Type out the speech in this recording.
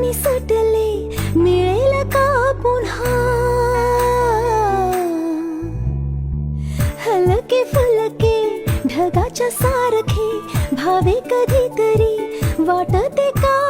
मी सुटले, मिळेल का पुन्हा? हलके फुलके ढगाच्या सारखे भावे कधीतरी, वाटते का